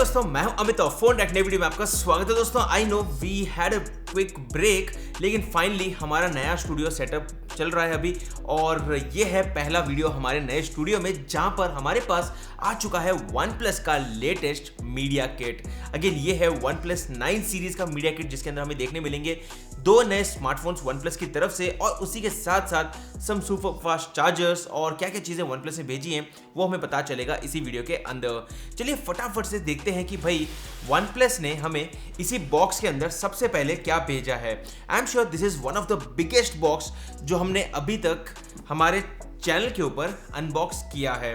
दोस्तों, मैं हूं अमित और फोन टेक नई वीडियो में आपका स्वागत है। दोस्तों, I know we had a quick break, लेकिन फाइनली हमारा नया स्टूडियो सेटअप चल रहा है अभी, और ये है पहला वीडियो हमारे नए स्टूडियो में जहां पर हमारे पास आ चुका है OnePlus का लेटेस्ट मीडिया किट। अगेन ये है OnePlus 9 सीरीज का मीडिया किट, जिसके अंदर हमें देखने मिलेंगे 2 नए स्मार्टफोन्स OnePlus की तरफ से, और उसी के साथ साथ सम सुपर फास्ट चार्जर्स और क्या क्या चीजें OnePlus ने भेजी हैं वो हमें पता चलेगा इसी वीडियो के अंदर। चलिए फटाफट से देखते हैं कि भाई OnePlus ने हमें इसी बॉक्स के अंदर सबसे पहले क्या भेजा है। I am sure this is one of the biggest box जो हमने अभी तक हमारे चैनल के ऊपर अनबॉक्स किया है,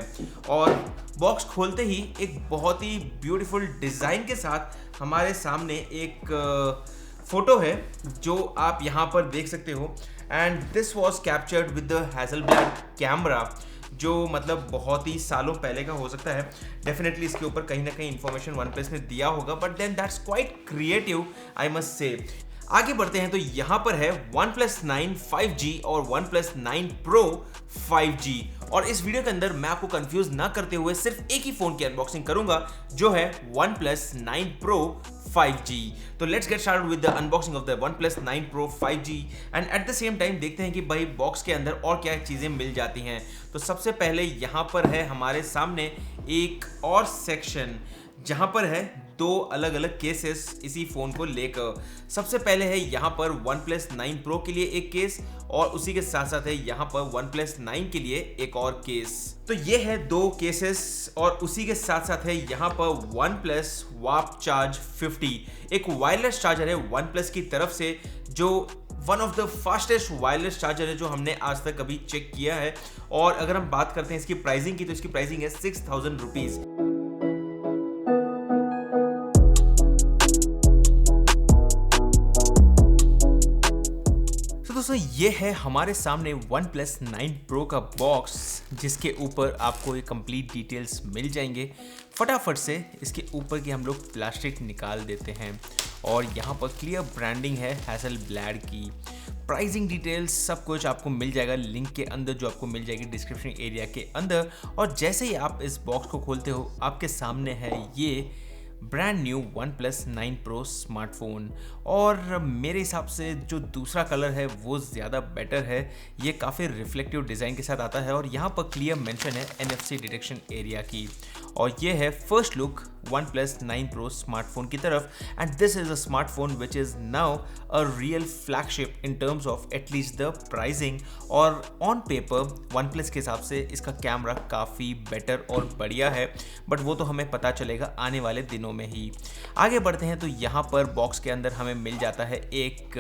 और बॉक्स खोलते ही एक बहुत ही ब्यूटीफुल डिजाइन के साथ हमारे सामने एक फोटो है जो आप यहाँ पर देख सकते हो, and this was captured with the Hasselblad camera, जो मतलब बहुत ही सालों पहले का हो सकता है। डेफिनेटली इसके ऊपर कहीं ना कहीं इंफॉर्मेशन OnePlus ने दिया होगा, but then that's quite creative I must say. आगे बढ़ते हैं तो यहाँ पर है OnePlus 9 5G और OnePlus 9 Pro 5G, और इस वीडियो के अंदर मैं आपको कंफ्यूज ना करते हुए सिर्फ एक ही फोन की अनबॉक्सिंग करूंगा जो है OnePlus 9 Pro 5G। तो let's get started with the unboxing of the OnePlus 9 Pro 5G, and at the same time देखते हैं कि भाई बॉक्स के अंदर और क्या चीजें मिल जाती हैं। तो सबसे पहले यहाँ पर है हमारे सामने एक और सेक्शन जहां पर है 2 अलग अलग केसेस इसी फोन को लेकर। सबसे पहले है यहाँ पर OnePlus 9 Pro के लिए एक केस, और उसी के साथ साथ है यहाँ पर OnePlus 9 के लिए एक और केस। तो ये है 2 केसेस, और उसी के साथ साथ है यहाँ पर OnePlus Warp Charge 50, एक वायरलेस चार्जर है OnePlus की तरफ से, जो one of the fastest wireless charger है जो हमने आज तक कभी चेक किया है। और अगर हम बात करते हैं इसकी प्राइसिंग की, तो इसकी प्राइसिंग है 6000 रुपीज। दोस्तों ये है हमारे सामने OnePlus 9 Pro का बॉक्स, जिसके ऊपर आपको ये कंप्लीट डिटेल्स मिल जाएंगे। फटाफट से इसके ऊपर की हम लोग प्लास्टिक निकाल देते हैं, और यहाँ पर क्लियर ब्रांडिंग है हैज़लब्लैड की। प्राइसिंग डिटेल्स सब कुछ आपको मिल जाएगा लिंक के अंदर, जो आपको मिल जाएगी डिस्क्रिप्शन एरिया के अंदर। और जैसे ही आप इस बॉक्स को खोलते हो, आपके सामने है ये brand new OnePlus 9 Pro smartphone, और मेरे हिसाब से जो दूसरा कलर है वो ज़्यादा बेटर है। ये काफ़ी रिफ्लेक्टिव डिज़ाइन के साथ आता है, और यहाँ पर क्लियर मेंशन है NFC डिटेक्शन एरिया की, और ये है first look OnePlus 9 Pro smartphone की तरफ। And this is a smartphone which is now a real flagship in terms of at least the pricing, और ऑन पेपर OnePlus के हिसाब से इसका कैमरा काफ़ी बेटर और बढ़िया है, बट वो तो हमें पता चलेगा आने वाले दिनों में ही। आगे बढ़ते हैं तो यहाँ पर बॉक्स के अंदर हमें मिल जाता है एक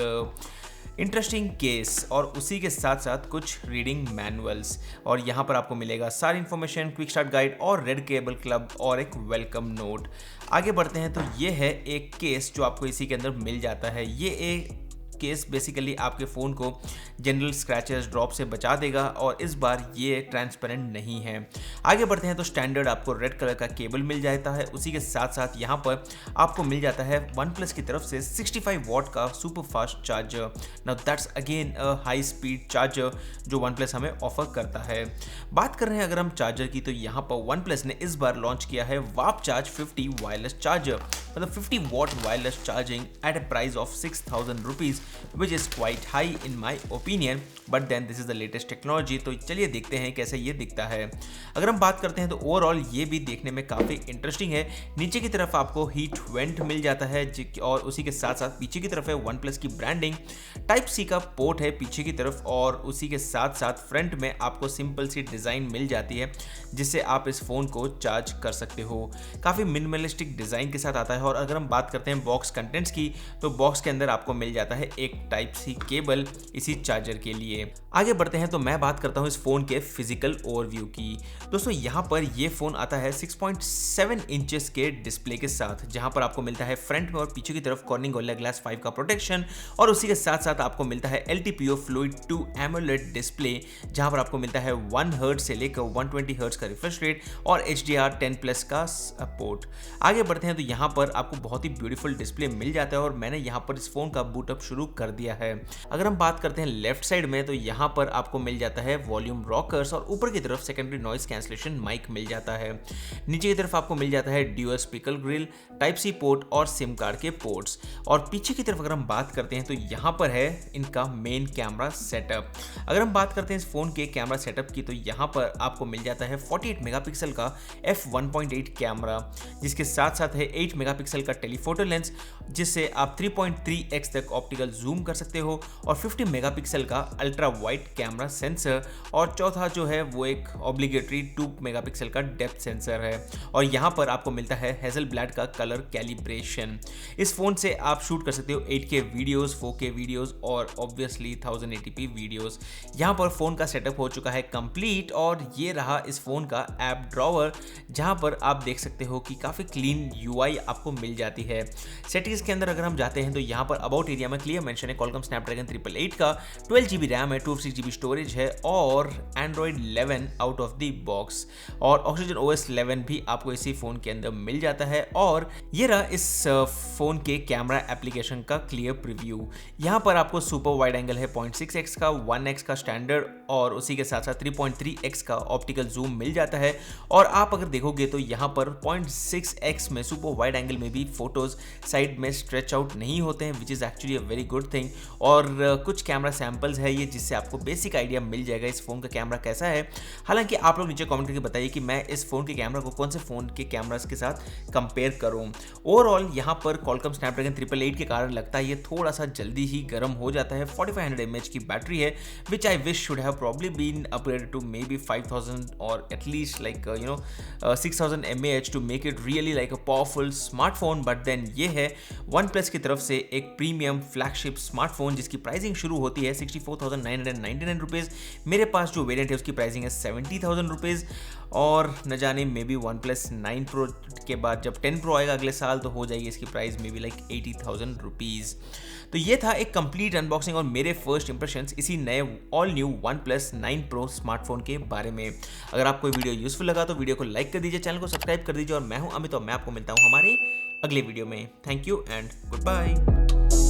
इंटरेस्टिंग केस, और उसी के साथ साथ कुछ रीडिंग मैनुअल्स, और यहाँ पर आपको मिलेगा सारी इन्फॉर्मेशन, क्विक स्टार्ट गाइड और रेड केबल क्लब, और एक वेलकम नोट। आगे बढ़ते हैं तो ये है एक केस जो आपको इसी के अंदर मिल जाता है। ये एक केस बेसिकली आपके फ़ोन को जनरल स्क्रैचेस ड्रॉप से बचा देगा, और इस बार ये ट्रांसपेरेंट नहीं है। आगे बढ़ते हैं तो स्टैंडर्ड आपको रेड कलर का केबल मिल जाता है। उसी के साथ साथ यहाँ पर आपको मिल जाता है OnePlus की तरफ से 65 वॉट का super fast charger. Now that's again a high speed charger जो OnePlus हमें ऑफर करता है। बात कर रहे हैं अगर हम चार्जर की, तो यहाँ पर OnePlus ने इस बार लॉन्च किया है Warp Charge 50 वायरलेस चार्जर, मतलब 50 what wireless charging at a price of 6000 rupees, which is quite high in my opinion, but then this is the latest technology। तो चलिए देखते हैं कैसे ये दिखता है। अगर हम बात करते हैं तो ओवरऑल ये भी देखने में काफ़ी इंटरेस्टिंग है। नीचे की तरफ आपको हीट वेंट मिल जाता है, और उसी के साथ साथ पीछे की तरफ है OnePlus की ब्रांडिंग। टाइप सी का पोर्ट है पीछे की तरफ, और उसी के साथ साथ फ्रंट में आपको सिंपल सी डिज़ाइन मिल जाती है, जिससे आप इस फ़ोन को चार्ज कर सकते हो। काफ़ी मिनिमलिस्टिक डिज़ाइन के साथ आता है। और अगर हम बात करते हैं बॉक्स कंटेंट्स की, तो बॉक्स के अंदर आपको मिल जाता है एक टाइप सी केबल इसी चार्जर के लिए। आगे बढ़ते हैं तो मैं बात करता हूं इस फोन के फिजिकल ओवरव्यू की। दोस्तों यहाँ पर ये फोन आता है 6.7 इंचेस के डिस्प्ले के साथ, जहां पर आपको मिलता है फ्रंट में और पीछे की तरफ कॉर्निंग गोरिल्ला ग्लास 5 का प्रोटेक्शन, और उसी के साथ साथ आपको मिलता है LTPO फ्लूइड 2 एमोलेड डिस्प्ले, जहां पर आपको मिलता है 1 हर्ट्ज से लेकर 120 हर्ट्ज का रिफ्रेश रेट और HDR 10+ का सपोर्ट। आगे बढ़ते हैं तो यहाँ पर आपको बहुत ही ब्यूटीफुल डिस्प्ले मिल जाता है, और मैंने यहाँ पर इस फोन का बूटअप शुरू शुरू कर दिया है। अगर हम बात करते हैं लेफ्ट साइड में तो यहाँ पर आपको मिल जाता है वॉल्यूम रॉकर्स और ऊपर की तरफ सेकेंडरी नॉइस कैंसलेशन माइक मिल जाता है। नीचे की तरफ आपको मिल जाता है dual speaker grill, type C port और सिम कार्ड के पोर्ट्स। और पीछे की तरफ अगर हम बात करते हैं तो यहाँ पर है इनका मेन कैमरा सेटअप। अगर हम बात करते हैं इस फोन के कैमरा सेटअप की तो यहाँ पर आपको मिल जाता है 48 मेगापिक्सल का f1.8 कैमरा, जिसके साथ साथ है 8 मेगापिक्सल का टेलीफोटो लेंस जिससे आप 3.3x तक ऑप्टिकल जूम कर सकते हो, और 50 मेगापिक्सल का अल्ट्रा वाइड कैमरा सेंसर, और चौथा जो है वो एक ऑब्लिगेटरी 2 मेगापिक्सल का डेप्थ सेंसर है। और यहाँ पर आपको मिलता है हैज़लब्लैड का कलर कैलिब्रेशन। इस फोन से आप शूट कर सकते हो 8K वीडियोस, 4K वीडियोस और ऑब्वियसली 1080p वीडियोस। यहाँ पर फोन का सेटअप हो चुका है कंप्लीट, और ये रहा इस फोन का ऐप ड्रॉवर, जहाँ पर आप देख सकते हो कि काफ़ी क्लीन UI आपको मिल जाती है। सेटिंग्स के अंदर अगर हम जाते हैं तो यहाँ पर अबाउट एरिया में क्लियर मेंशन है Qualcomm Snapdragon 888 का, 12GB रैम है, 256GB स्टोरेज है और Android 11 out of the box, और Oxygen OS 11 भी आपको इसी फोन के अंदर मिल जाता है। और ये रहा इस फोन के कैमरा एप्लीकेशन का क्लियर प्रीव्यू। यहाँ पर आपको सुपर वाइड एंगल है 0.6x का, 1x का स्टैंडर्ड और उसी के साथ साथ 3.3x का ऑप्टिकल जूम मिल जाता है। और आप अगर देखोगे तो यहाँ पर 0.6x में सुपर वाइड एंगल में भी फोटोज साइड में स्ट्रेच आउट नहीं होते हैं, which is actually a very good thing. और कुछ कैमरा सैंपल्स है ये जिससे आपको बेसिक आइडिया मिल जाएगा इस फोन का कैमरा कैसा है। हालांकि आप लोग नीचे कमेंट करके बताइए कि मैं इस फोन के कैमरा को कौन से फोन के कैमरास के साथ कंपेयर करूं। ओवरऑल यहाँ पर Qualcomm Snapdragon 888 के कारण लगता है ये थोड़ा सा जल्दी ही गर्म हो जाता है। 4500 mAh की बैटरी है, which I wish should have probably been upgraded to maybe 5000 और at least like 6000 mAh to make it really like a powerful smartphone. But then ये है OnePlus की तरफ से एक प्रीमियम फ्लैगशिप स्मार्टफोन जिसकी प्राइसिंग शुरू होती है 64,999 रुपीज़। मेरे पास जो वेरिएंट है उसकी प्राइसिंग है 70,000 रुपीज़, और न जाने मे बी OnePlus 9 Pro के बाद जब 10 Pro आएगा अगले साल तो हो जाएगी इसकी price may be like 80,000 rupees. तो ये था एक कंप्लीट अनबॉक्सिंग और मेरे फर्स्ट इंप्रेशंस इसी नए all new OnePlus 9 Pro smartphone के बारे में। अगर आपको वीडियो यूजफुल लगा तो वीडियो को लाइक कर दीजिए, चैनल को सब्सक्राइब कर दीजिए, और मैं हूं अमित और मैं आपको मिलता हूं हमारे अगले वीडियो में। Thank you and good bye.